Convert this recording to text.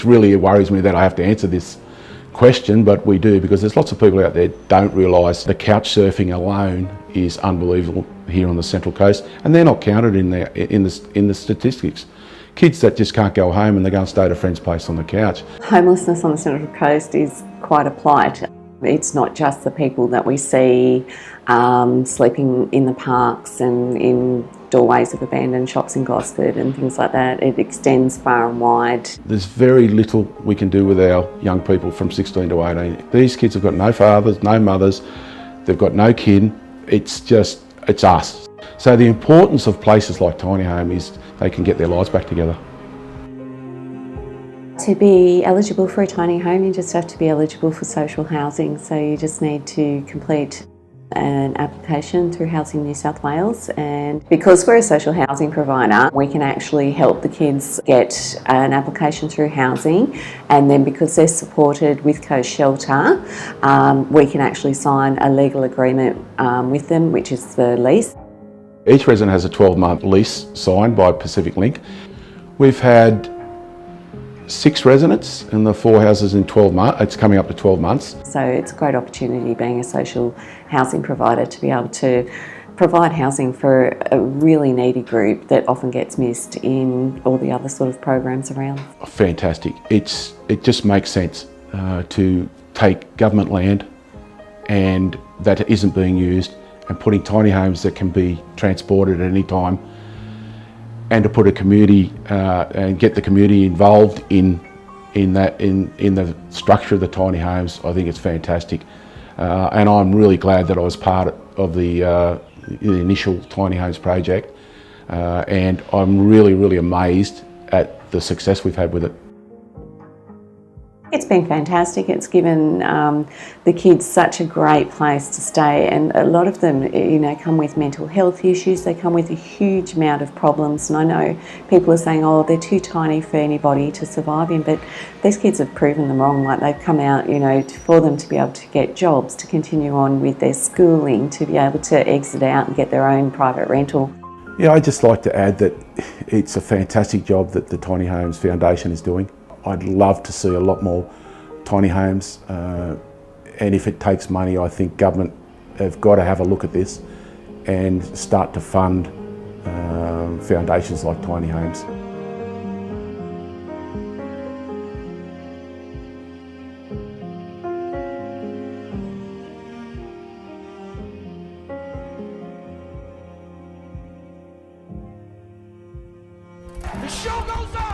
really worries me that I have to answer this question, but we do, because there's lots of people out there don't realise the couch surfing alone is unbelievable here on the Central Coast, and they're not counted in the statistics. Kids that just can't go home and they go and stay at a friend's place on the couch. Homelessness on the Central Coast is quite a plight. It's not just the people that we see sleeping in the parks and in doorways of abandoned shops in Gosford and things like that. It extends far and wide. There's very little we can do with our young people from 16 to 18. These kids have got no fathers, no mothers, they've got no kin. It's us. So the importance of places like Tiny Home is they can get their lives back together. To be eligible for a tiny home, you just have to be eligible for social housing. So you just need to complete an application through Housing New South Wales, and because we're a social housing provider, we can actually help the kids get an application through housing, and then because they're supported with Coast Shelter, we can actually sign a legal agreement with them, which is the lease. Each resident has a 12-month lease signed by Pacific Link. We've had 6 residents in the 4 houses in 12 months. It's coming up to 12 months. So it's a great opportunity being a social housing provider to be able to provide housing for a really needy group that often gets missed in all the other sort of programs around. Fantastic. It just makes sense to take government land and that isn't being used and putting tiny homes that can be transported at any time, and to put a community and get the community involved in the structure of the tiny homes. I think it's fantastic, and I'm really glad that I was part of the initial tiny homes project, and I'm really amazed at the success we've had with it. It's been fantastic. It's given the kids such a great place to stay, and a lot of them, come with mental health issues. They come with a huge amount of problems, and I know people are saying, "Oh, they're too tiny for anybody to survive in," but these kids have proven them wrong. Like, they've come out, for them to be able to get jobs, to continue on with their schooling, to be able to exit out and get their own private rental. Yeah, I'd just like to add that it's a fantastic job that the Tiny Homes Foundation is doing. I'd love to see a lot more tiny homes, and if it takes money, I think government have got to have a look at this and start to fund foundations like tiny homes. The show goes on!